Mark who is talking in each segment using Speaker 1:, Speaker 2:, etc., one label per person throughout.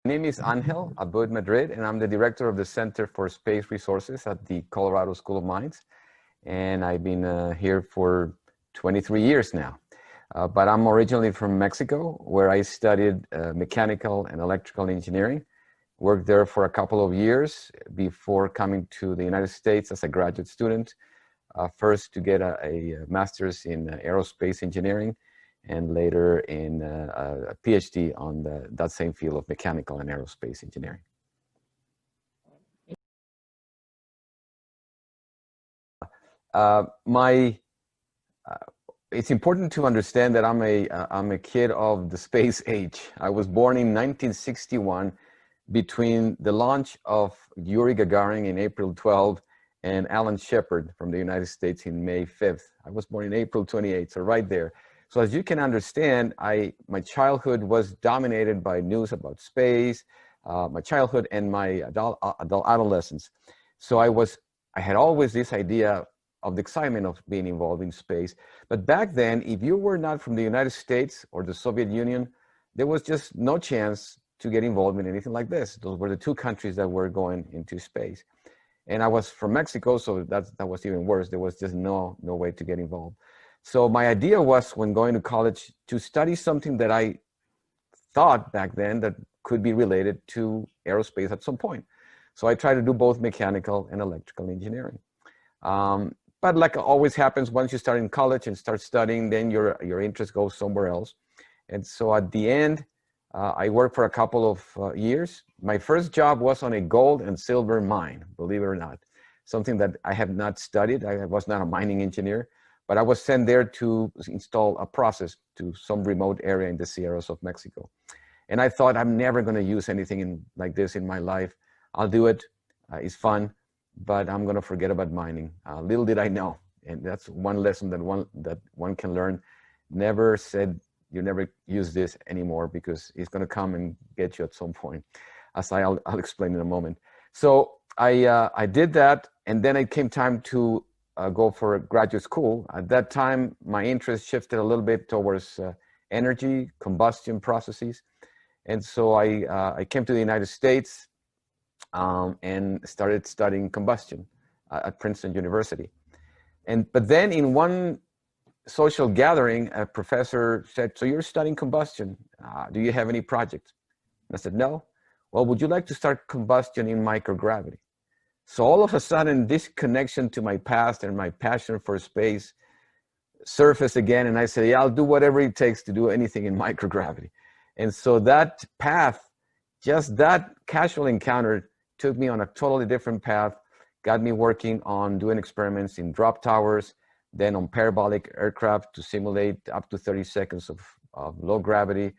Speaker 1: My name is Angel Abbud Madrid, and I'm the director of the Center for Space Resources at the Colorado School of Mines. And I've been here for 23 years now. But I'm originally from Mexico, where I studied mechanical and electrical engineering. Worked there for a couple of years before coming to the United States as a graduate student, first to get a master's in aerospace engineering, and later in a PhD on that same field of mechanical and aerospace engineering. It's important to understand that I'm a kid of the space age. I was born in 1961 between the launch of Yuri Gagarin in April 12 and Alan Shepard from the United States in May 5th. I was born in April 28th, so right there. So as you can understand, my childhood was dominated by news about space, my childhood and my adolescence. So I had always this idea of the excitement of being involved in space. But back then, if you were not from the United States or the Soviet Union, there was just no chance to get involved in anything like this. Those were the two countries that were going into space. And I was from Mexico, so that was even worse. There was just no way to get involved. So my idea was, when going to college, to study something that I thought back then that could be related to aerospace at some point. So I tried to do both mechanical and electrical engineering. But like always happens, once you start in college and start studying, then your interest goes somewhere else. And so at the end, I worked for a couple of years. My first job was on a gold and silver mine, believe it or not. Something that I have not studied. I was not a mining engineer, but I was sent there to install a process to some remote area in the Sierras of Mexico. And I thought, I'm never going to use anything like this in my life. I'll do it. It's fun, but I'm going to forget about mining. Little did I know, and that's one lesson that one can learn. Never said you never use this anymore, because it's going to come and get you at some point, as I'll explain in a moment. So I did that, and then it came time to go for a graduate school. At that time, my interest shifted a little bit towards energy, combustion processes. And so I came to the United States and started studying combustion at Princeton University. But then in one social gathering, a professor said, "So you're studying combustion. Do you have any projects?" And I said, "No." "Well, would you like to start combustion in microgravity?" So all of a sudden, this connection to my past and my passion for space surfaced again. And I said, "Yeah, I'll do whatever it takes to do anything in microgravity." And so that path, just that casual encounter, took me on a totally different path, got me working on doing experiments in drop towers, then on parabolic aircraft to simulate up to 30 seconds of low gravity.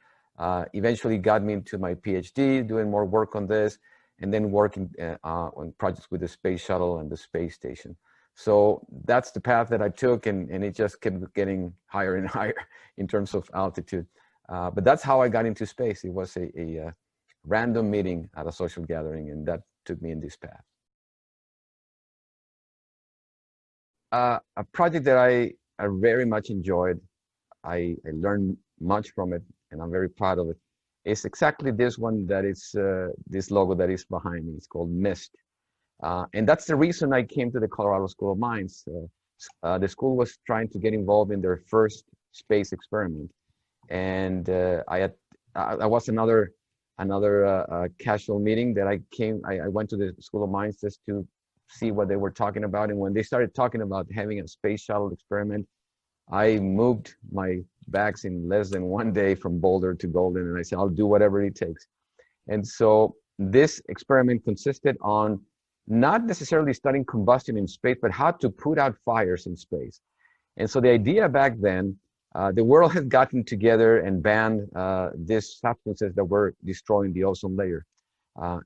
Speaker 1: Eventually got me into my PhD, doing more work on this, and then working on projects with the space shuttle and the space station. So that's the path that I took, and it just kept getting higher and higher in terms of altitude. But that's how I got into space. It was a random meeting at a social gathering, and that took me in this path. A project that I very much enjoyed, I learned much from it, and I'm very proud of it. It's exactly this one that is this logo that is behind me. It's called MIST. And that's the reason I came to the Colorado School of Mines. The school was trying to get involved in their first space experiment. And I was another casual meeting that I went to the School of Mines just to see what they were talking about. And when they started talking about having a space shuttle experiment, I moved my bags in less than one day from Boulder to Golden, and I said, I'll do whatever it takes. And so this experiment consisted on not necessarily studying combustion in space, but how to put out fires in space. And so the idea back then, the world had gotten together and banned these substances that were destroying the ozone layer.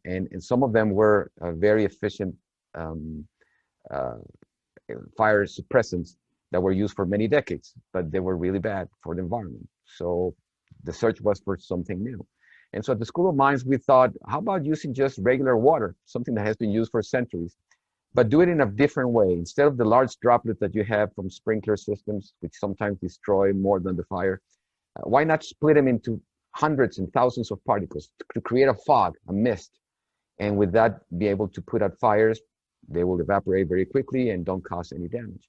Speaker 1: And some of them were very efficient fire suppressants that were used for many decades, but they were really bad for the environment. So the search was for something new. And so at the School of Mines, we thought, how about using just regular water, something that has been used for centuries, but do it in a different way. Instead of the large droplets that you have from sprinkler systems, which sometimes destroy more than the fire, why not split them into hundreds and thousands of particles to create a fog, a mist, and with that be able to put out fires. They will evaporate very quickly and don't cause any damage.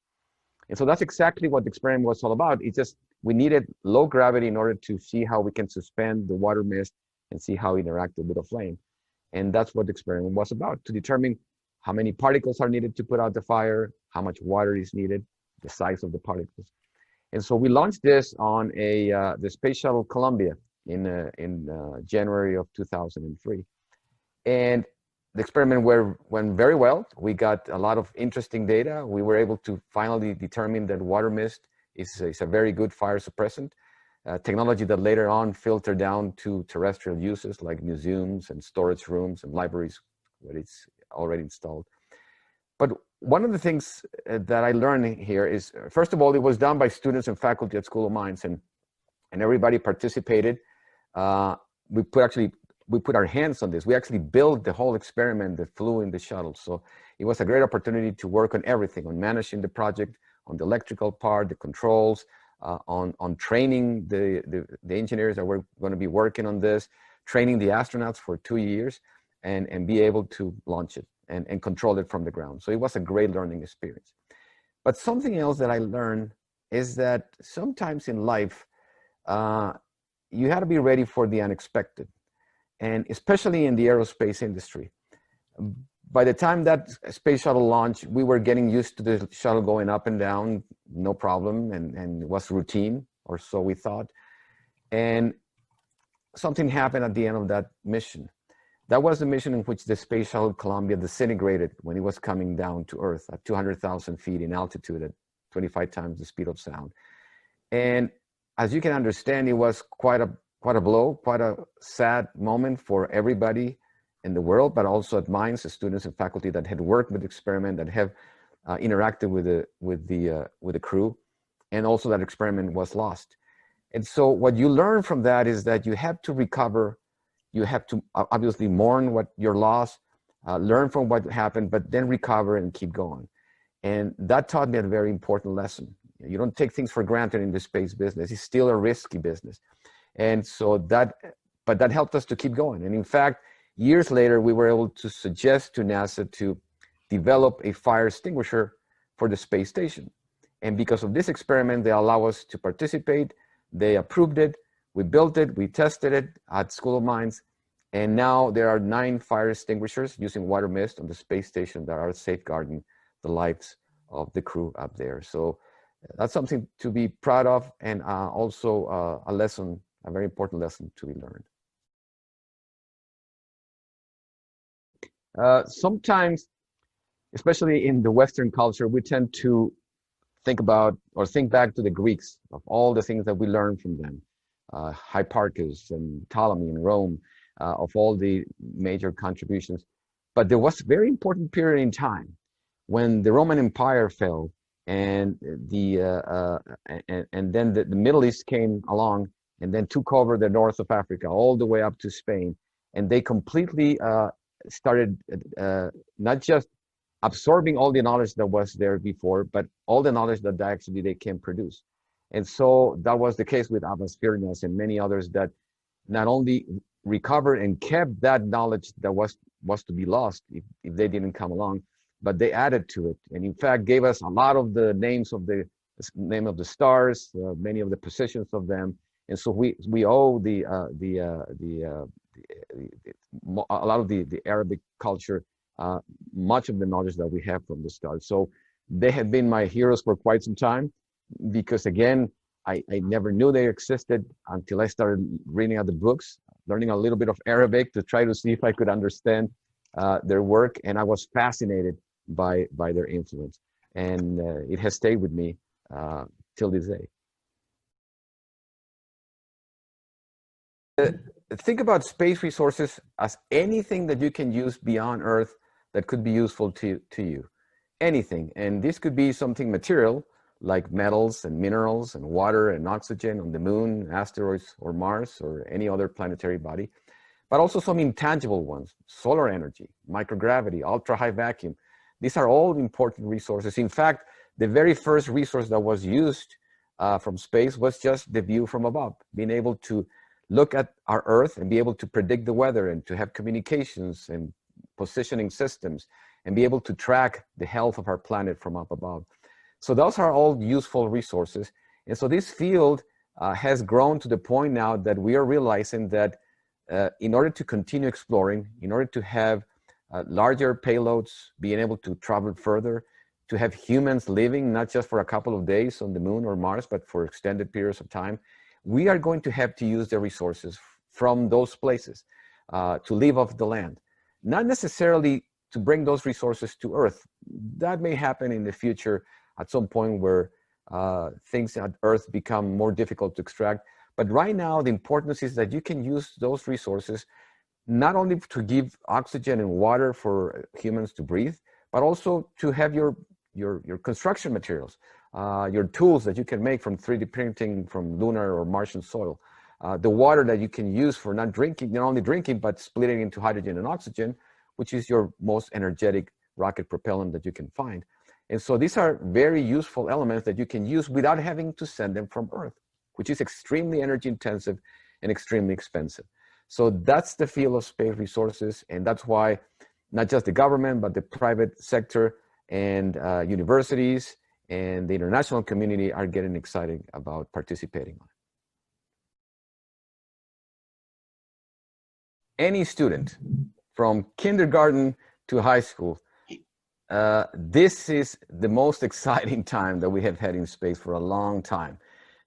Speaker 1: And so that's exactly what the experiment was all about. It's just we needed low gravity in order to see how we can suspend the water mist and see how it interacted with a flame. And that's what the experiment was about, to determine how many particles are needed to put out the fire, how much water is needed, the size of the particles. And so we launched this on the Space Shuttle Columbia in January of 2003. And the experiment went very well. We got a lot of interesting data. We were able to finally determine that water mist is a very good fire suppressant, technology that later on filtered down to terrestrial uses like museums and storage rooms and libraries where it's already installed. But one of the things that I learned here is, first of all, it was done by students and faculty at School of Mines, and everybody participated. We put our hands on this. We actually built the whole experiment that flew in the shuttle. So it was a great opportunity to work on everything, on managing the project, on the electrical part, the controls, on training the engineers that were going to be working on this, training the astronauts for 2 years, and be able to launch it and control it from the ground. So it was a great learning experience. But something else that I learned is that sometimes in life, you have to be ready for the unexpected. And especially in the aerospace industry. By the time that space shuttle launched, we were getting used to the shuttle going up and down, no problem, and it was routine, or so we thought. And something happened at the end of that mission. That was the mission in which the Space Shuttle Columbia disintegrated when it was coming down to Earth at 200,000 feet in altitude at 25 times the speed of sound. And as you can understand, it was quite a blow, quite a sad moment for everybody in the world, but also at Mines, the students and faculty that had worked with the experiment, that have interacted with the crew, and also that experiment was lost. And so what you learn from that is that you have to recover, you have to obviously mourn what your loss, learn from what happened, but then recover and keep going. And that taught me a very important lesson. You don't take things for granted in the space business. It's still a risky business. And so that helped us to keep going. And in fact, years later, we were able to suggest to NASA to develop a fire extinguisher for the space station. And because of this experiment, they allow us to participate. They approved it. We built it. We tested it at School of Mines. And now there are 9 fire extinguishers using water mist on the space station that are safeguarding the lives of the crew up there. So that's something to be proud of, and also a lesson, a very important lesson to be learned. Sometimes, especially in the Western culture, we tend to think about or think back to the Greeks, of all the things that we learned from them, Hipparchus and Ptolemy in Rome, of all the major contributions. But there was a very important period in time when the Roman Empire fell, and then the Middle East came along and then took over the north of Africa all the way up to Spain, and they completely started not just absorbing all the knowledge that was there before, but all the knowledge that actually they can produce. And so that was the case with Abbud Madrid and many others that not only recovered and kept that knowledge that was to be lost if they didn't come along, but they added to it, and in fact gave us a lot of the names of the name of the stars, many of the positions of them, and so we owe a lot of the Arabic culture much of the knowledge that we have from the start. So they have been my heroes for quite some time, because again, I never knew they existed until I started reading out the books, learning a little bit of Arabic to try to see if I could understand their work, and I was fascinated by their influence, and it has stayed with me till this day. Think about space resources as anything that you can use beyond Earth that could be useful to you. Anything. And this could be something material, like metals and minerals and water and oxygen on the moon, asteroids, or Mars, or any other planetary body. But also some intangible ones: solar energy, microgravity, ultra-high vacuum. These are all important resources. In fact, the very first resource that was used from space was just the view from above, being able to look at our Earth and be able to predict the weather and to have communications and positioning systems and be able to track the health of our planet from up above. So those are all useful resources. And so this field has grown to the point now that we are realizing that in order to continue exploring, in order to have larger payloads, being able to travel further, to have humans living not just for a couple of days on the moon or Mars, but for extended periods of time, we are going to have to use the resources from those places to live off the land. Not necessarily to bring those resources to Earth. That may happen in the future at some point where things at Earth become more difficult to extract. But right now, the importance is that you can use those resources not only to give oxygen and water for humans to breathe, but also to have your construction materials, your tools that you can make from 3D printing from lunar or Martian soil, the water that you can use for not only drinking, but splitting into hydrogen and oxygen, which is your most energetic rocket propellant that you can find. And so these are very useful elements that you can use without having to send them from Earth, which is extremely energy intensive and extremely expensive. So that's the field of space resources. And that's why not just the government, but the private sector and universities and the international community are getting excited about participating on it. Any student from kindergarten to high school, this is the most exciting time that we have had in space for a long time.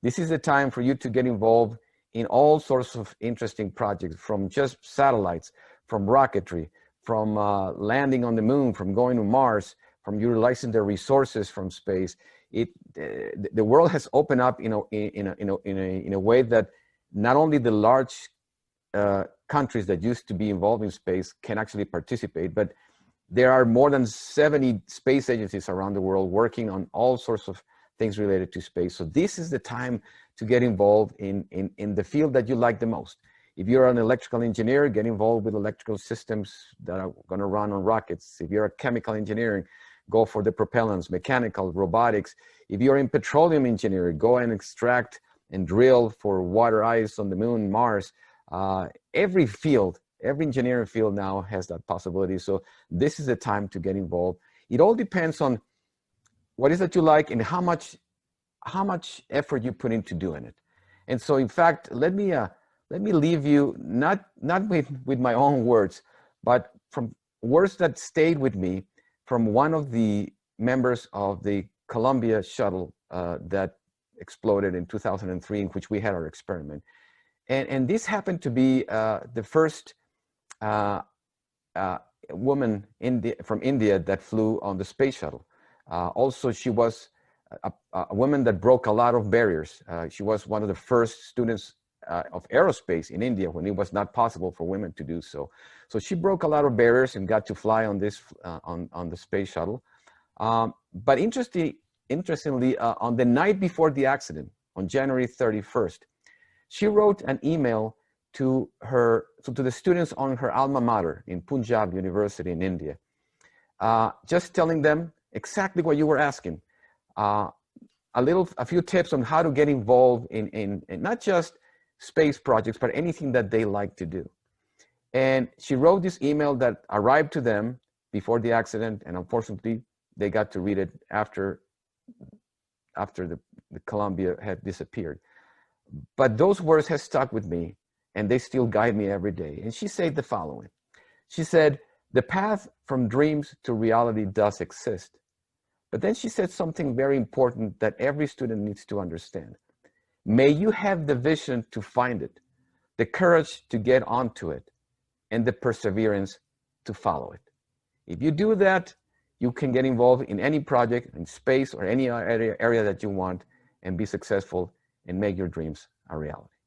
Speaker 1: This is the time for you to get involved in all sorts of interesting projects, from just satellites, from rocketry, from landing on the moon, from going to Mars, from utilizing the resources from space. The world has opened up in a way that not only the large countries that used to be involved in space can actually participate, but there are more than 70 space agencies around the world working on all sorts of things related to space. So this is the time to get involved in the field that you like the most. If you're an electrical engineer, get involved with electrical systems that are going to run on rockets. If you're a chemical engineering, go for the propellants, mechanical, robotics. If you're in petroleum engineering, go and extract and drill for water ice on the moon, Mars. Every field, every engineering field now has that possibility. So this is the time to get involved. It all depends on what is that you like and how much effort you put into doing it. And so, in fact, let me leave you not with my own words, but from words that stayed with me from one of the members of the Columbia shuttle that exploded in 2003, in which we had our experiment. And this happened to be the first woman from India that flew on the space shuttle. Also, she was a woman that broke a lot of barriers. She was one of the first students of aerospace in India when it was not possible for women to do so. So she broke a lot of barriers and got to fly on this on the space shuttle. But interestingly, on the night before the accident, on January 31st, she wrote an email to the students on her alma mater in Punjab University in India, just telling them exactly what you were asking. A few tips on how to get involved in not just space projects, but anything that they like to do. And she wrote this email that arrived to them before the accident, and unfortunately, they got to read it after the Columbia had disappeared. But those words have stuck with me, and they still guide me every day. And she said the following. She said, "The path from dreams to reality does exist." But then she said something very important that every student needs to understand. May you have the vision to find it, the courage to get onto it, and the perseverance to follow it. If you do that, you can get involved in any project, in space, or any area that you want, and be successful and make your dreams a reality.